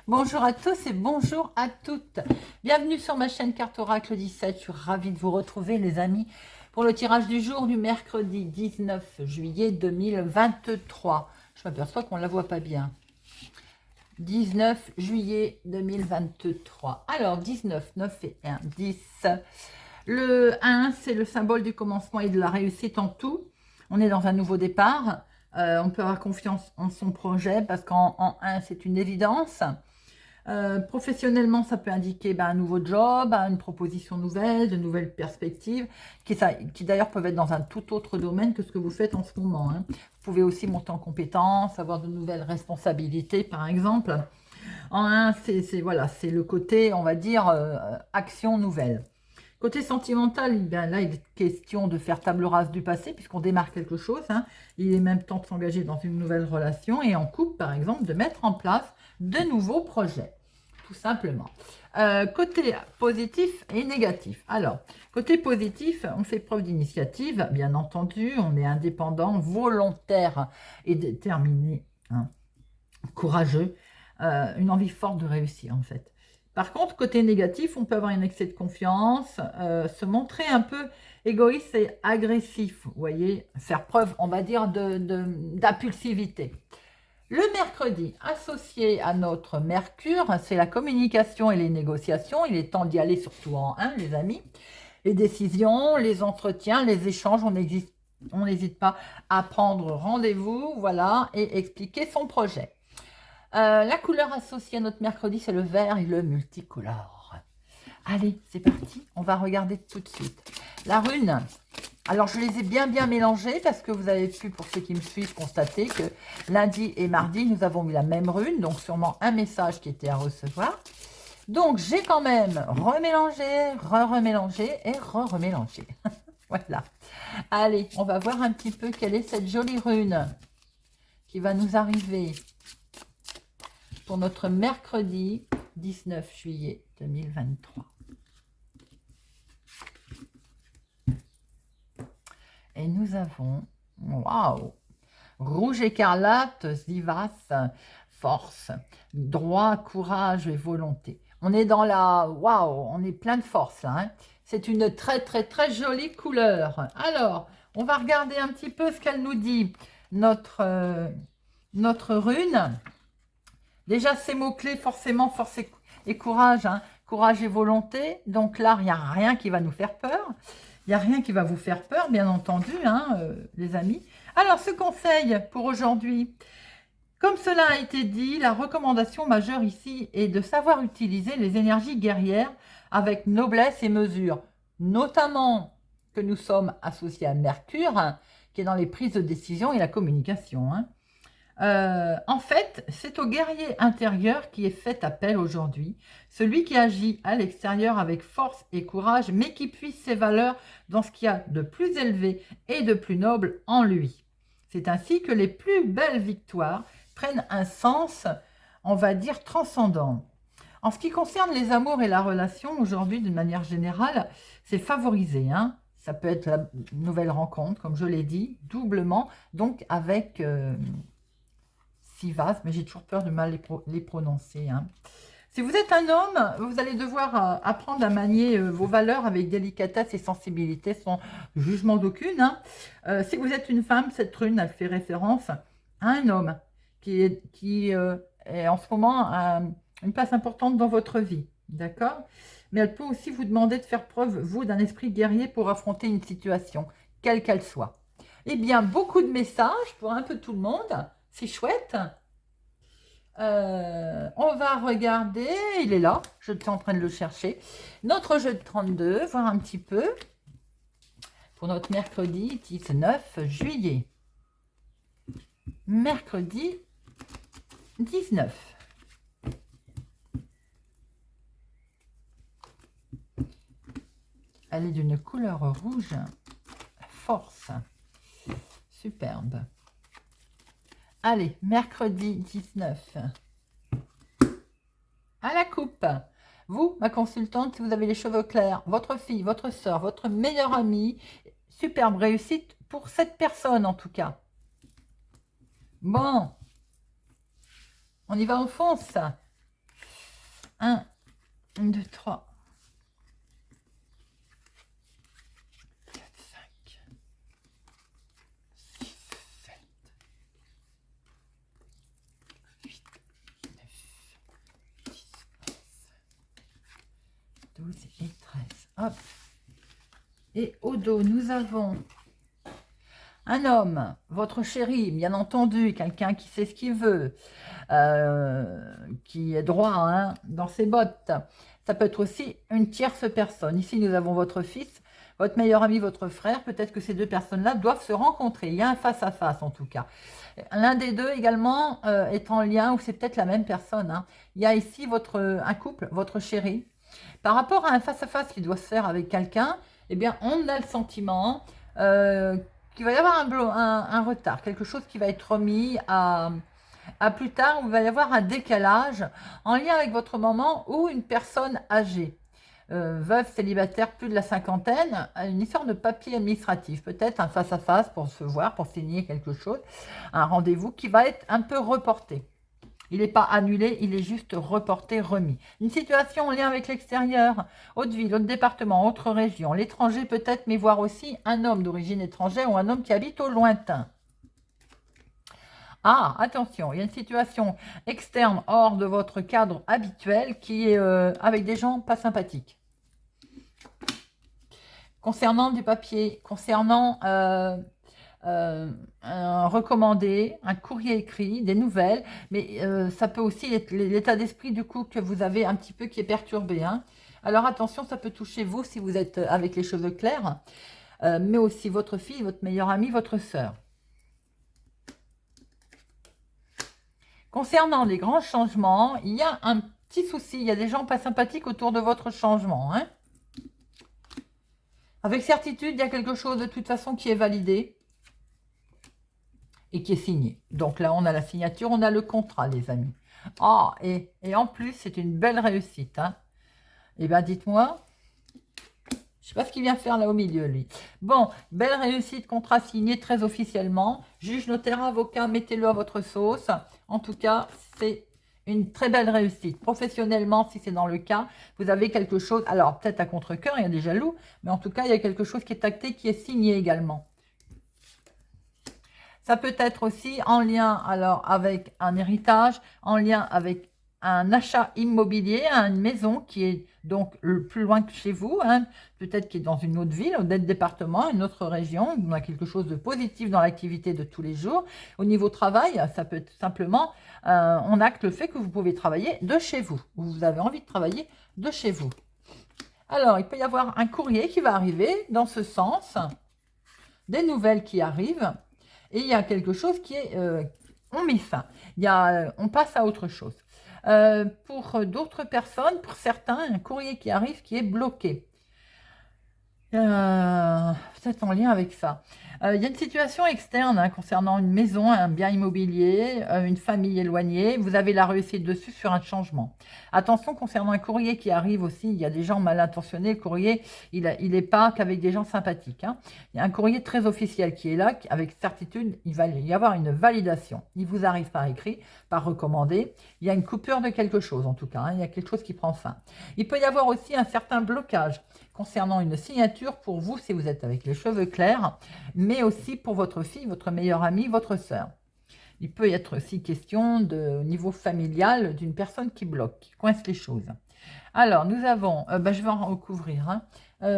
Bonjour à tous et bonjour à toutes. Bienvenue sur ma chaîne Carte Oracle 17. Je suis ravie de vous retrouver les amis pour le tirage du jour du mercredi 19 juillet 2023. Je m'aperçois qu'on ne la voit pas bien. 19 juillet 2023. Alors 19, 9 et 1, 10. Le 1, c'est le symbole du commencement et de la réussite en tout. On est dans un nouveau départ. On peut avoir confiance en son projet parce qu'en 1, c'est une évidence. Professionnellement, ça peut indiquer un nouveau job, une proposition nouvelle, de nouvelles perspectives, qui d'ailleurs peuvent être dans un tout autre domaine que ce que vous faites en ce moment. Vous pouvez aussi monter en compétences, avoir de nouvelles responsabilités, par exemple. En 1, c'est le côté, on va dire, action nouvelle. Côté sentimental, là, il est question de faire table rase du passé, puisqu'on démarre quelque chose. Il est même temps de s'engager dans une nouvelle relation, et en couple, par exemple, de mettre en place de nouveaux projets, tout simplement. Côté positif et négatif. Alors, côté positif, on fait preuve d'initiative, bien entendu, on est indépendant, volontaire et déterminé, courageux, une envie forte de réussir, en fait. Par contre, côté négatif, on peut avoir un excès de confiance, se montrer un peu égoïste et agressif, vous voyez, faire preuve, on va dire, d'impulsivité. Le mercredi, associé à notre Mercure, c'est la communication et les négociations. Il est temps d'y aller surtout en 1, les amis. Les décisions, les entretiens, les échanges, on n'hésite pas à prendre rendez-vous, voilà, et expliquer son projet. La couleur associée à notre mercredi, c'est le vert et le multicolore. Allez, c'est parti, on va regarder tout de suite. La rune, alors je les ai bien mélangées parce que vous avez pu, pour ceux qui me suivent, constater que lundi et mardi, nous avons eu la même rune, donc sûrement un message qui était à recevoir. Donc j'ai quand même remélangé, remélangé et remélangé. Voilà. Allez, on va voir un petit peu quelle est cette jolie rune qui va nous arriver pour notre mercredi 19 juillet 2023. Et nous avons, waouh, rouge écarlate, vivace, force, droit, courage et volonté. On est dans la, waouh, on est plein de force là. C'est une très jolie couleur. Alors, on va regarder un petit peu ce qu'elle nous dit. Notre rune. Déjà, ces mots-clés, forcément, force et courage, courage et volonté. Donc là, il n'y a rien qui va nous faire peur. Il n'y a rien qui va vous faire peur, bien entendu, les amis. Alors, ce conseil pour aujourd'hui, comme cela a été dit, la recommandation majeure ici est de savoir utiliser les énergies guerrières avec noblesse et mesure, notamment que nous sommes associés à Mercure, qui est dans les prises de décision et la communication. En fait, c'est au guerrier intérieur qui est fait appel aujourd'hui, celui qui agit à l'extérieur avec force et courage, mais qui puise ses valeurs dans ce qu'il y a de plus élevé et de plus noble en lui. C'est ainsi que les plus belles victoires prennent un sens, on va dire, transcendant. En ce qui concerne les amours et la relation, aujourd'hui, d'une manière générale, c'est favorisé. Ça peut être la nouvelle rencontre, comme je l'ai dit, doublement, donc avec... si vaste, mais j'ai toujours peur de mal les prononcer. Si vous êtes un homme, vous allez devoir apprendre à manier vos valeurs avec délicatesse et sensibilité, sans jugement d'aucune. Si vous êtes une femme, cette rune, elle fait référence à un homme qui est en ce moment à une place importante dans votre vie. D'accord? Mais elle peut aussi vous demander de faire preuve, vous, d'un esprit guerrier pour affronter une situation, quelle qu'elle soit. Eh bien, beaucoup de messages pour un peu tout le monde. C'est chouette. On va regarder, il est là, je suis en train de le chercher. Notre jeu de 32, voir un petit peu pour notre mercredi 19 juillet. Mercredi 19. Elle est d'une couleur rouge, force, superbe. Allez, mercredi 19. À la coupe. Vous, ma consultante, si vous avez les cheveux clairs, votre fille, votre soeur, votre meilleure amie, superbe réussite pour cette personne en tout cas. Bon, on y va, on fonce. 1, 2, 3, 4, 5, 6, 7, 8, 9, 10, 11, 12 et 13. Hop. Et au dos, nous avons un homme, votre chéri, bien entendu, quelqu'un qui sait ce qu'il veut, qui est droit hein, dans ses bottes. Ça peut être aussi une tierce personne. Ici, nous avons votre fils, votre meilleur ami, votre frère. Peut-être que ces deux personnes-là doivent se rencontrer. Il y a un face-à-face en tout cas. L'un des deux également est en lien, ou c'est peut-être la même personne. Hein. Il y a ici un couple, votre chéri. Par rapport à un face-à-face qui doit se faire avec quelqu'un, eh bien, on a le sentiment qu'il va y avoir un retard, quelque chose qui va être remis à plus tard, où il va y avoir un décalage en lien avec votre maman ou une personne âgée, veuve, célibataire, plus de la cinquantaine, une histoire de papier administratif, peut-être un face-à-face pour se voir, pour signer quelque chose, un rendez-vous qui va être un peu reporté. Il n'est pas annulé, il est juste reporté, remis. Une situation en lien avec l'extérieur, autre ville, autre département, autre région, l'étranger peut-être, mais voir aussi un homme d'origine étrangère ou un homme qui habite au lointain. Ah, attention, il y a une situation externe hors de votre cadre habituel qui est avec des gens pas sympathiques. Concernant du papier, concernant un recommandé, un courrier écrit, des nouvelles, mais ça peut aussi être l'état d'esprit du coup que vous avez un petit peu qui est perturbé. Hein. Alors attention, ça peut toucher vous si vous êtes avec les cheveux clairs, mais aussi votre fille, votre meilleure amie, votre sœur. Concernant les grands changements, il y a un petit souci, il y a des gens pas sympathiques autour de votre changement. Hein. Avec certitude, il y a quelque chose de toute façon qui est validé et qui est signé. Donc là, on a la signature, on a le contrat, les amis. Ah, et en plus, c'est une belle réussite. Hein. Eh bien, dites-moi, je ne sais pas ce qu'il vient faire là au milieu, lui. Bon, belle réussite, contrat signé très officiellement. Juge, notaire, avocat, mettez-le à votre sauce. En tout cas, c'est une très belle réussite. Professionnellement, si c'est dans le cas, vous avez quelque chose, alors peut-être à contre-cœur, il y a des jaloux, mais en tout cas, il y a quelque chose qui est acté, qui est signé également. Ça peut être aussi en lien alors avec un héritage, en lien avec un achat immobilier, une maison qui est donc le plus loin que chez vous, hein, peut-être qui est dans une autre ville, un autre département, une autre région, on a quelque chose de positif dans l'activité de tous les jours. Au niveau travail, ça peut être simplement, on acte le fait que vous pouvez travailler de chez vous. Vous avez envie de travailler de chez vous. Alors, il peut y avoir un courrier qui va arriver dans ce sens, des nouvelles qui arrivent, et il y a quelque chose qui est, on met fin, on passe à autre chose. Pour d'autres personnes, pour certains, un courrier qui arrive qui est bloqué. Peut-être en lien avec ça. Il y a une situation externe hein, concernant une maison, un bien immobilier, une famille éloignée. Vous avez la réussite dessus sur un changement. Attention concernant un courrier qui arrive aussi. Il y a des gens mal intentionnés. Le courrier, il n'est pas qu'avec des gens sympathiques. Hein. Il y a un courrier très officiel qui est là. Avec certitude, il va y avoir une validation. Il vous arrive par écrit, par recommandé. Il y a une coupure de quelque chose en tout cas. Hein. Il y a quelque chose qui prend fin. Il peut y avoir aussi un certain blocage concernant une signature pour vous si vous êtes avec les cheveux clairs, mais aussi pour votre fille, votre meilleure amie, votre sœur. Il peut y être aussi question au niveau familial d'une personne qui bloque, qui coince les choses. Alors, nous avons, je vais en recouvrir, hein.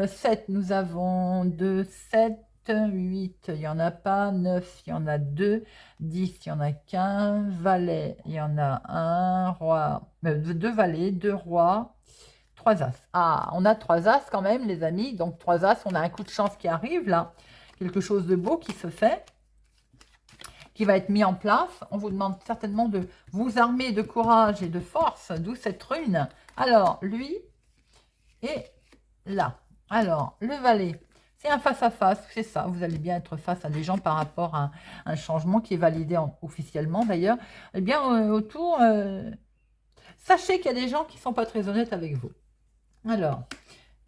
7, nous avons 2, 7, 8, il n'y en a pas, 9, il y en a 2, 10, il n'y en a qu'un, valet, il y en a un, roi, 2 valets, 2 rois, 3 as. Ah, on a 3 as quand même, les amis. Donc, 3 as, on a un coup de chance qui arrive là. Quelque chose de beau qui se fait, qui va être mis en place. On vous demande certainement de vous armer de courage et de force, d'où cette rune. Alors, lui est là. Alors, le valet, c'est un face-à-face, c'est ça. Vous allez bien être face à des gens par rapport à un changement qui est validé officiellement d'ailleurs. Eh bien, autour, sachez qu'il y a des gens qui ne sont pas très honnêtes avec vous. Alors,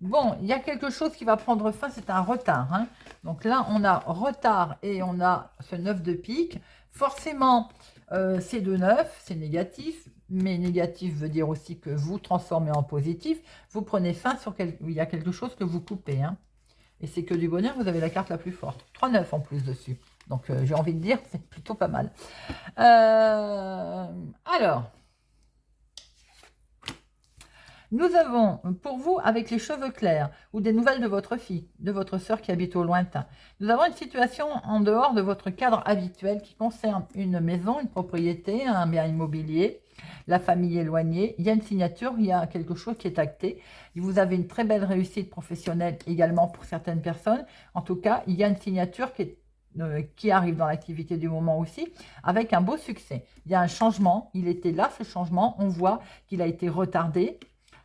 bon, il y a quelque chose qui va prendre fin, c'est un retard. Hein. Donc là, on a retard et on a ce 9 de pique. Forcément, C'est de neuf, c'est négatif, mais négatif veut dire aussi que vous transformez en positif. Vous prenez fin sur il y a quelque chose que vous coupez. Hein. Et c'est que du bonheur, vous avez la carte la plus forte. 3-9 en plus dessus. Donc j'ai envie de dire, c'est plutôt pas mal. Alors, nous avons pour vous, avec les cheveux clairs, ou des nouvelles de votre fille, de votre sœur qui habite au lointain, nous avons une situation en dehors de votre cadre habituel qui concerne une maison, une propriété, un bien immobilier, la famille éloignée. Il y a une signature, il y a quelque chose qui est acté. Vous avez une très belle réussite professionnelle également pour certaines personnes. En tout cas, il y a une signature qui arrive dans l'activité du moment aussi, avec un beau succès. Il y a un changement, il était là ce changement, on voit qu'il a été retardé.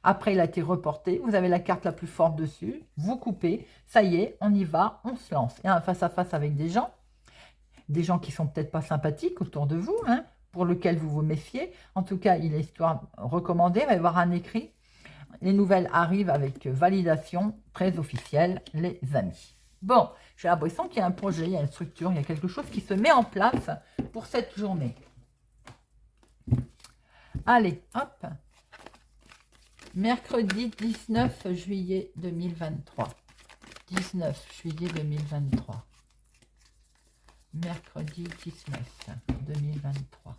Après, il a été reporté. Vous avez la carte la plus forte dessus. Vous coupez. Ça y est, on y va, on se lance. Il y a un face-à-face avec des gens qui sont peut-être pas sympathiques autour de vous, hein, pour lequel vous vous méfiez. En tout cas, il est histoire recommandée. Il va y avoir un écrit. Les nouvelles arrivent avec validation très officielle, les amis. Bon, j'ai l'impression qu'il y a un projet, il y a une structure, il y a quelque chose qui se met en place pour cette journée. Allez, hop. Mercredi 19 juillet 2023. 19 juillet 2023. Mercredi 19 2023.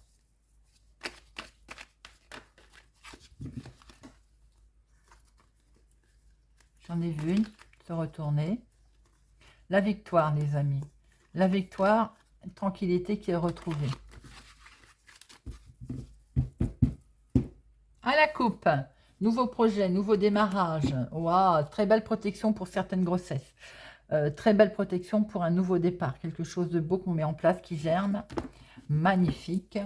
J'en ai vu une se retourner. La victoire, les amis. La victoire, tranquillité qui est retrouvée. À la coupe. Nouveau projet, nouveau démarrage. Waouh, très belle protection pour certaines grossesses. Très belle protection pour un nouveau départ. Quelque chose de beau qu'on met en place, qui germe. Magnifique.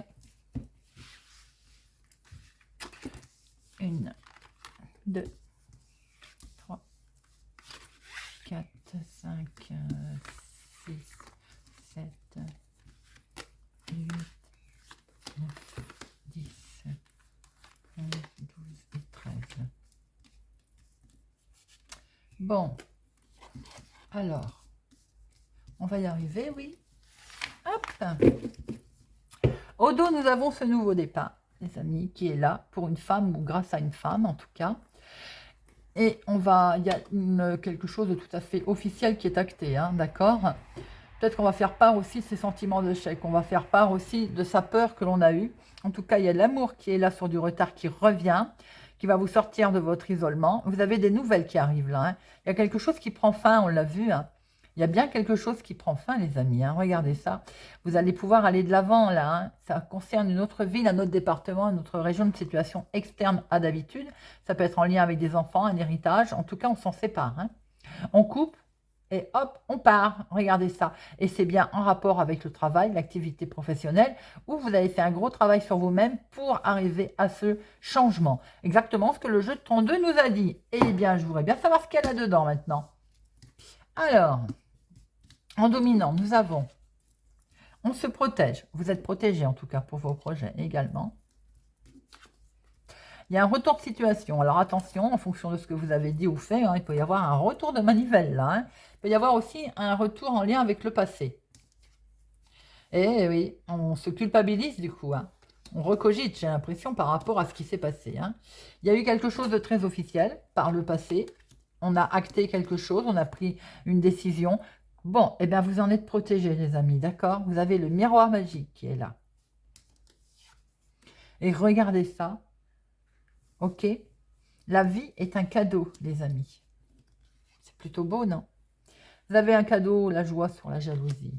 1, 2, 3, 4, 5, 6, 7, 8, 9, 10, 11, 12 et 13. Bon, alors, on va y arriver, oui. Hop. Au dos, nous avons ce nouveau départ, les amis, qui est là pour une femme ou grâce à une femme, en tout cas. Et il y a quelque chose de tout à fait officiel qui est acté, hein, d'accord? Peut-être qu'on va faire part aussi de ses sentiments d'échec. On va faire part aussi de sa peur que l'on a eue. En tout cas, il y a de l'amour qui est là sur du retard, qui revient, qui va vous sortir de votre isolement. Vous avez des nouvelles qui arrivent là. Hein. Il y a quelque chose qui prend fin, on l'a vu. Hein. Il y a bien quelque chose qui prend fin, les amis. Hein. Regardez ça. Vous allez pouvoir aller de l'avant là. Hein. Ça concerne une autre ville, un autre département, une autre région, de situation externe à d'habitude. Ça peut être en lien avec des enfants, un héritage. En tout cas, on s'en sépare. Hein. On coupe. Et hop, on part. Regardez ça. Et c'est bien en rapport avec le travail, l'activité professionnelle, où vous avez fait un gros travail sur vous-même pour arriver à ce changement. Exactement ce que le jeu de 32 nous a dit. Eh bien, je voudrais bien savoir ce qu'il y a là-dedans maintenant. Alors, en dominant, nous avons, on se protège. Vous êtes protégé en tout cas pour vos projets également. Il y a un retour de situation. Alors attention, en fonction de ce que vous avez dit ou fait, hein, il peut y avoir un retour de manivelle là. Hein. Il peut y avoir aussi un retour en lien avec le passé. Et oui, on se culpabilise du coup. Hein. On recogite, j'ai l'impression, par rapport à ce qui s'est passé. Hein. Il y a eu quelque chose de très officiel par le passé. On a acté quelque chose, on a pris une décision. Bon, eh bien vous en êtes protégés les amis, d'accord? Vous avez le miroir magique qui est là. Et regardez ça. Ok, la vie est un cadeau, les amis. C'est plutôt beau, non? Vous avez un cadeau, la joie sur la jalousie.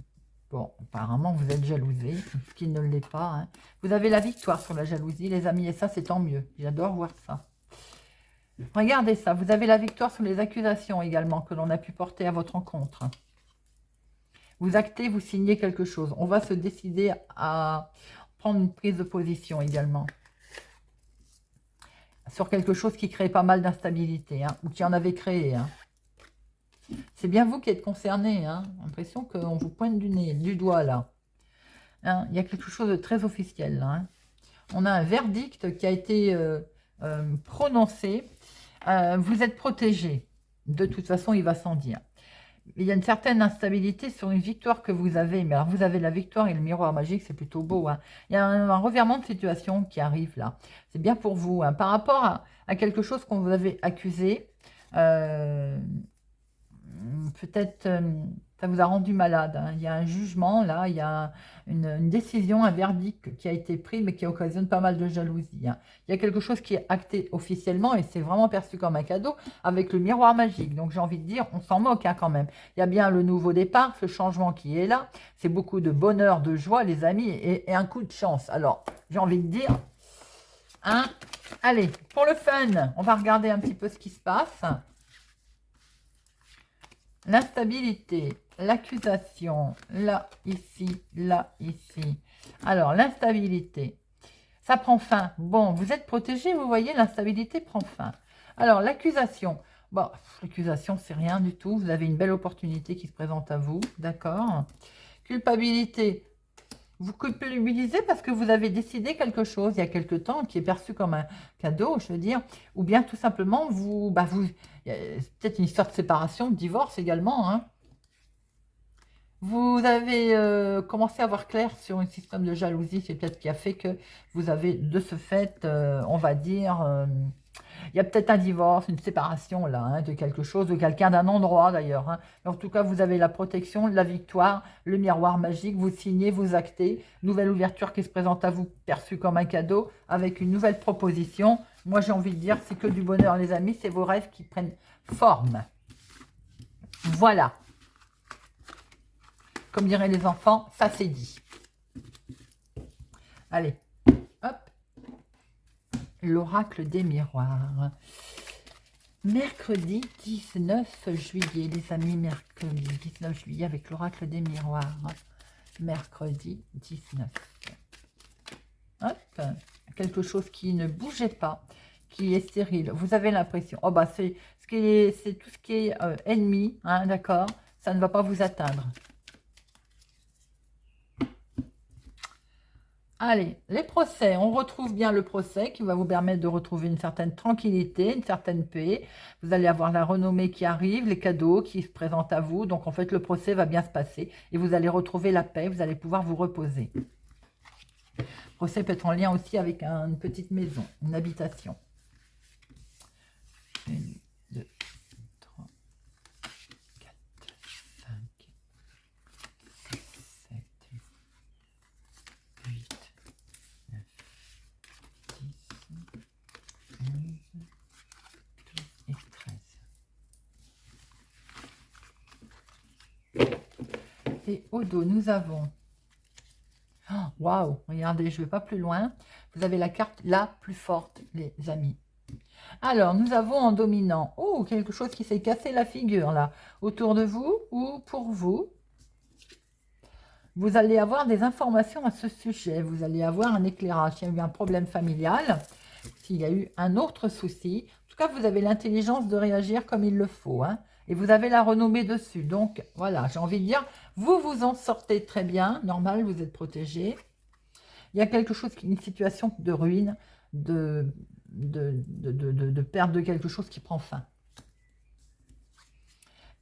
Bon, apparemment, vous êtes jalousé, ce qui ne l'est pas. Hein. Vous avez la victoire sur la jalousie, les amis, et ça, c'est tant mieux. J'adore voir ça. Regardez ça, vous avez la victoire sur les accusations également que l'on a pu porter à votre rencontre. Vous actez, vous signez quelque chose. On va se décider à prendre une prise de position également. Sur quelque chose qui crée pas mal d'instabilité, hein, ou qui en avait créé. Hein. C'est bien vous qui êtes concerné. Hein. L'impression qu'on vous pointe du doigt là. Hein, il y a quelque chose de très officiel là. Hein. On a un verdict qui a été prononcé. Vous êtes protégé. De toute façon, il va sans dire. Il y a une certaine instabilité sur une victoire que vous avez. Mais alors, vous avez la victoire et le miroir magique, c'est plutôt beau, hein. Il y a un revirement de situation qui arrive là. C'est bien pour vous, hein. Par rapport à quelque chose qu'on vous avait accusé, euh, peut-être ça vous a rendu malade, hein. Il y a un jugement là, il y a une décision, un verdict qui a été pris, mais qui occasionne pas mal de jalousie, hein. Il y a quelque chose qui est acté officiellement et c'est vraiment perçu comme un cadeau avec le miroir magique. Donc j'ai envie de dire, on s'en moque, hein, quand même. Il y a bien le nouveau départ, ce changement qui est là. C'est beaucoup de bonheur, de joie, les amis, et un coup de chance. Alors j'ai envie de dire, hein, allez, pour le fun, on va regarder un petit peu ce qui se passe. L'instabilité, l'accusation, là, ici, là, ici. Alors, l'instabilité, ça prend fin. Bon, vous êtes protégé, vous voyez, l'instabilité prend fin. Alors, l'accusation, bon, l'accusation, c'est rien du tout. Vous avez une belle opportunité qui se présente à vous, d'accord. Culpabilité, vous culpabilisez parce que vous avez décidé quelque chose il y a quelque temps qui est perçu comme un cadeau, je veux dire, ou bien tout simplement, c'est peut-être une histoire de séparation, de divorce également, hein. Vous avez commencé à voir clair sur un système de jalousie, c'est peut-être ce qui a fait que vous avez de ce fait, on va dire, il y a peut-être un divorce, une séparation là, hein, de quelque chose, de quelqu'un, d'un endroit d'ailleurs, hein. Mais en tout cas, vous avez la protection, la victoire, le miroir magique, vous signez, vous actez, nouvelle ouverture qui se présente à vous, perçue comme un cadeau, avec une nouvelle proposition. Moi, j'ai envie de dire, c'est que du bonheur, les amis, c'est vos rêves qui prennent forme. Voilà. Comme diraient les enfants, ça c'est dit. Allez, hop. L'oracle des miroirs. Mercredi 19 juillet, les amis, mercredi 19 juillet avec l'oracle des miroirs. Mercredi 19. Hop, quelque chose qui ne bougeait pas, qui est stérile. Vous avez l'impression, oh bah c'est tout ce qui est ennemi, hein, d'accord, ça ne va pas vous atteindre. Allez, les procès, on retrouve bien le procès qui va vous permettre de retrouver une certaine tranquillité, une certaine paix. Vous allez avoir la renommée qui arrive, les cadeaux qui se présentent à vous. Donc en fait, le procès va bien se passer et vous allez retrouver la paix, vous allez pouvoir vous reposer. Le procès peut être en lien aussi avec une petite maison, une habitation. 1, 2, 3, 4, 5, 6, 7, 8, 9, 10, 11, 12 et 13. Et au dos, nous avons... Waouh, regardez, je ne vais pas plus loin. Vous avez la carte la plus forte, les amis. Alors, nous avons en dominant, oh, quelque chose qui s'est cassé la figure, là, autour de vous ou pour vous. Vous allez avoir des informations à ce sujet. Vous allez avoir un éclairage. S'il y a eu un problème familial, s'il y a eu un autre souci. En tout cas, vous avez l'intelligence de réagir comme il le faut, hein. Et vous avez la renommée dessus. Donc, voilà, j'ai envie de dire, vous vous en sortez très bien. Normal, vous êtes protégé. Il y a quelque chose, une situation de ruine, de perte de quelque chose qui prend fin.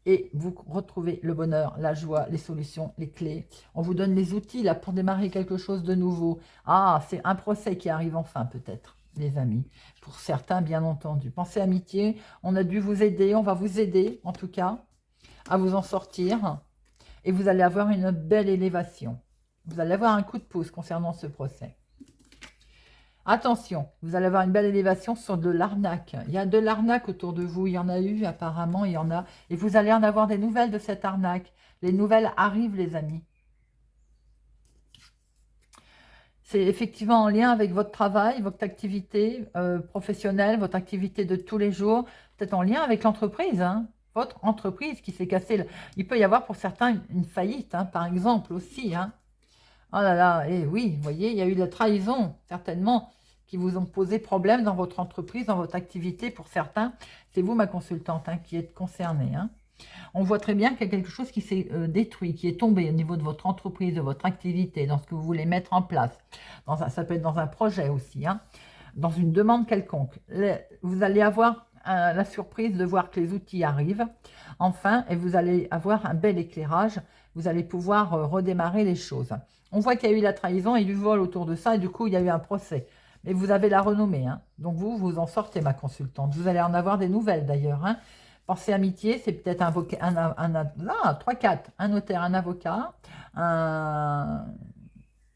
Et vous retrouvez le bonheur, la joie, les solutions, les clés. On vous donne les outils là pour démarrer quelque chose de nouveau. Ah, c'est un procès qui arrive enfin peut-être, les amis. Pour certains, bien entendu. Pensez amitié, on a dû vous aider, on va vous aider en tout cas à vous en sortir. Et vous allez avoir une belle élévation. Vous allez avoir un coup de pouce concernant ce procès. Attention, vous allez avoir une belle élévation sur de l'arnaque. Il y a de l'arnaque autour de vous, il y en a eu apparemment, il y en a. Et vous allez en avoir des nouvelles de cette arnaque. Les nouvelles arrivent, les amis. C'est effectivement en lien avec votre travail, votre activité professionnelle, votre activité de tous les jours. Peut-être en lien avec l'entreprise, hein. Votre entreprise qui s'est cassée. Il peut y avoir pour certains une faillite, hein, par exemple aussi, hein. Oh là là, et oui, vous voyez, il y a eu de la trahison, certainement, qui vous ont posé problème dans votre entreprise, dans votre activité. Pour certains, c'est vous, ma consultante, hein, qui êtes concernée, hein. On voit très bien qu'il y a quelque chose qui s'est détruit, qui est tombé au niveau de votre entreprise, de votre activité, dans ce que vous voulez mettre en place. Ça peut être dans un projet aussi, hein, dans une demande quelconque. Vous allez avoir la surprise de voir que les outils arrivent, enfin, et vous allez avoir un bel éclairage, vous allez pouvoir redémarrer les choses. On voit qu'il y a eu la trahison et du vol autour de ça, et du coup, il y a eu un procès. Mais vous avez la renommée, hein. Donc vous en sortez, ma consultante. Vous allez en avoir des nouvelles, d'ailleurs, hein. Pensée amitié, c'est peut-être là, 3-4, un notaire, un avocat,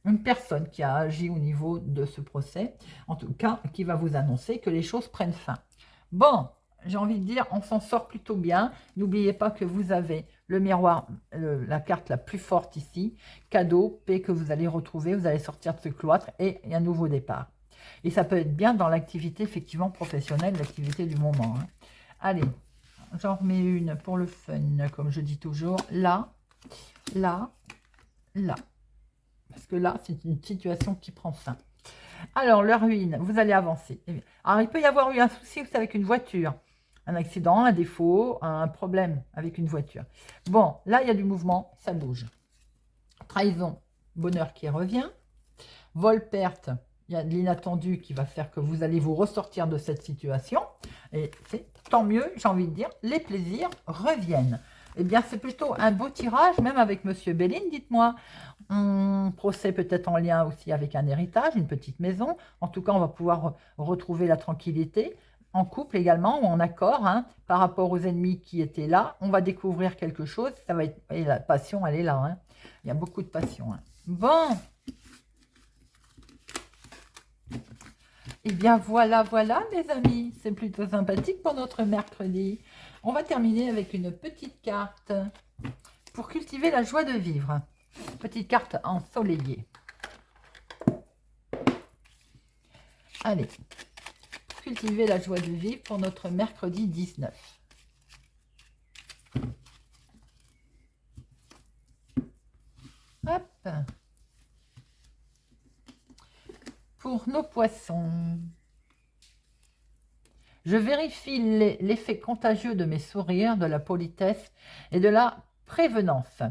une personne qui a agi au niveau de ce procès, en tout cas, qui va vous annoncer que les choses prennent fin. Bon, j'ai envie de dire, on s'en sort plutôt bien. N'oubliez pas que vous avez le miroir, la carte la plus forte ici, cadeau, paix que vous allez retrouver, vous allez sortir de ce cloître et un nouveau départ. Et ça peut être bien dans l'activité effectivement professionnelle, l'activité du moment, hein. Allez, j'en remets une pour le fun, comme je dis toujours, là, là, là. Parce que là, c'est une situation qui prend fin. Alors, la ruine, vous allez avancer. Alors, il peut y avoir eu un souci aussi avec une voiture. Un accident, un défaut, un problème avec une voiture. Bon, là, il y a du mouvement, ça bouge. Trahison, bonheur qui revient. Vol, perte, il y a de l'inattendu qui va faire que vous allez vous ressortir de cette situation. Et c'est tant mieux, j'ai envie de dire, les plaisirs reviennent. Eh bien, c'est plutôt un beau tirage, même avec Monsieur Béline, dites-moi. Un procès peut-être en lien aussi avec un héritage, une petite maison. En tout cas, on va pouvoir retrouver la tranquillité. En couple également, ou en accord, hein, par rapport aux ennemis qui étaient là. On va découvrir quelque chose. Ça va être, et la passion, elle est là, hein. Il y a beaucoup de passion, hein. Bon. Eh bien, voilà, mes amis. C'est plutôt sympathique pour notre mercredi. On va terminer avec une petite carte pour cultiver la joie de vivre. Petite carte ensoleillée. Allez, cultiver la joie de vivre pour notre mercredi 19. Hop. Pour nos poissons, je vérifie l'effet contagieux de mes sourires, de la politesse et de la prévenance.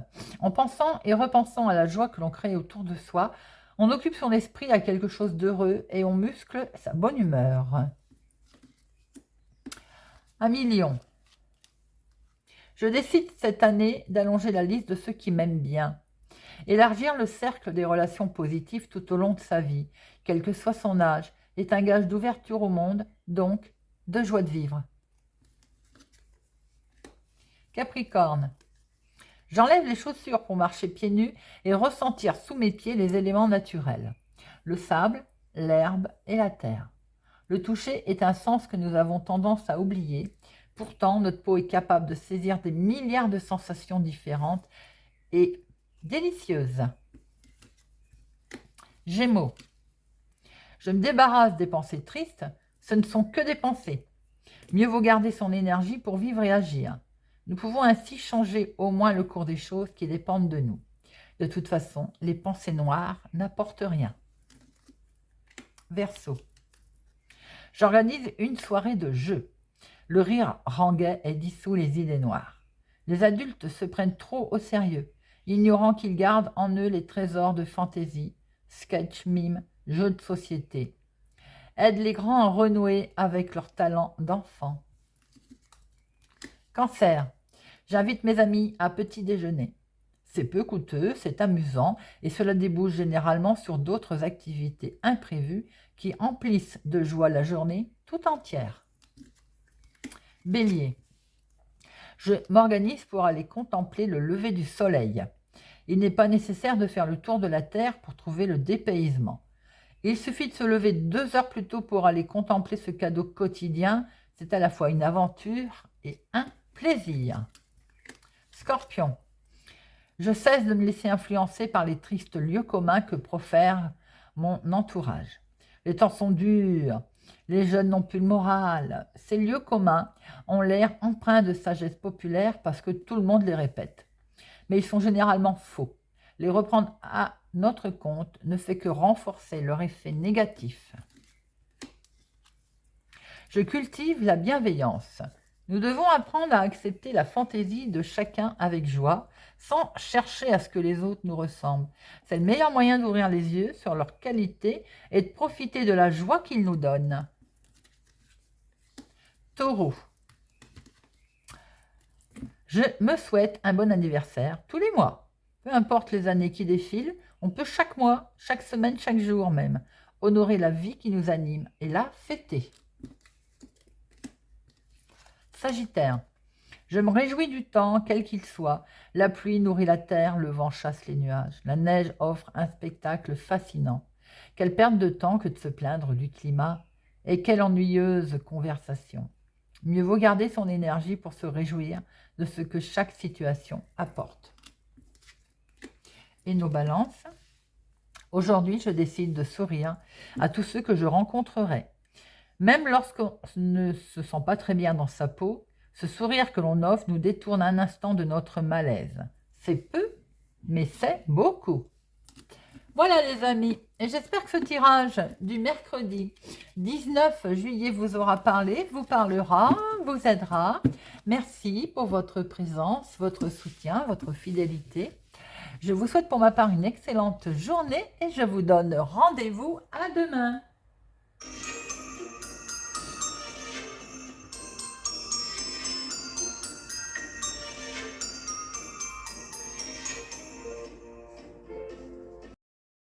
En pensant et repensant à la joie que l'on crée autour de soi, on occupe son esprit à quelque chose d'heureux et on muscle sa bonne humeur. 1 million. Je décide cette année d'allonger la liste de ceux qui m'aiment bien. Élargir le cercle des relations positives tout au long de sa vie, quel que soit son âge, est un gage d'ouverture au monde, donc de joie de vivre. Capricorne. J'enlève les chaussures pour marcher pieds nus et ressentir sous mes pieds les éléments naturels. Le sable, l'herbe et la terre. Le toucher est un sens que nous avons tendance à oublier. Pourtant, notre peau est capable de saisir des milliards de sensations différentes et délicieuses. Gémeaux. Je me débarrasse des pensées tristes. Ce ne sont que des pensées. Mieux vaut garder son énergie pour vivre et agir. Nous pouvons ainsi changer au moins le cours des choses qui dépendent de nous. De toute façon, les pensées noires n'apportent rien. Verseau. J'organise une soirée de jeu. Le rire rend gai et dissout les idées noires. Les adultes se prennent trop au sérieux, ignorant qu'ils gardent en eux les trésors de fantaisie, sketch, mime, jeux de société. Aide les grands à renouer avec leur talent d'enfant. Cancer. J'invite mes amis à petit déjeuner. C'est peu coûteux, c'est amusant et cela débouche généralement sur d'autres activités imprévues qui emplissent de joie la journée tout entière. Bélier. Je m'organise pour aller contempler le lever du soleil. Il n'est pas nécessaire de faire le tour de la terre pour trouver le dépaysement. Il suffit de se lever 2 heures plus tôt pour aller contempler ce cadeau quotidien. C'est à la fois une aventure et un plaisir. Scorpion. Je cesse de me laisser influencer par les tristes lieux communs que profère mon entourage. Les temps sont durs, les jeunes n'ont plus le moral. Ces lieux communs ont l'air empreints de sagesse populaire parce que tout le monde les répète. Mais ils sont généralement faux. Les reprendre à notre compte ne fait que renforcer leur effet négatif. Je cultive la bienveillance. Nous devons apprendre à accepter la fantaisie de chacun avec joie, sans chercher à ce que les autres nous ressemblent. C'est le meilleur moyen d'ouvrir les yeux sur leurs qualités et de profiter de la joie qu'ils nous donnent. Taureau. Je me souhaite un bon anniversaire tous les mois. Peu importe les années qui défilent, on peut chaque mois, chaque semaine, chaque jour même, honorer la vie qui nous anime et la fêter. Sagittaire. Je me réjouis du temps, quel qu'il soit. La pluie nourrit la terre, le vent chasse les nuages. La neige offre un spectacle fascinant. Quelle perte de temps que de se plaindre du climat. Et quelle ennuyeuse conversation. Mieux vaut garder son énergie pour se réjouir de ce que chaque situation apporte. Et nos balances. Aujourd'hui, je décide de sourire à tous ceux que je rencontrerai. Même lorsqu'on ne se sent pas très bien dans sa peau, ce sourire que l'on offre nous détourne un instant de notre malaise. C'est peu, mais c'est beaucoup. Voilà les amis, et j'espère que ce tirage du mercredi 19 juillet vous aura parlé, vous parlera, vous aidera. Merci pour votre présence, votre soutien, votre fidélité. Je vous souhaite pour ma part une excellente journée et je vous donne rendez-vous à demain.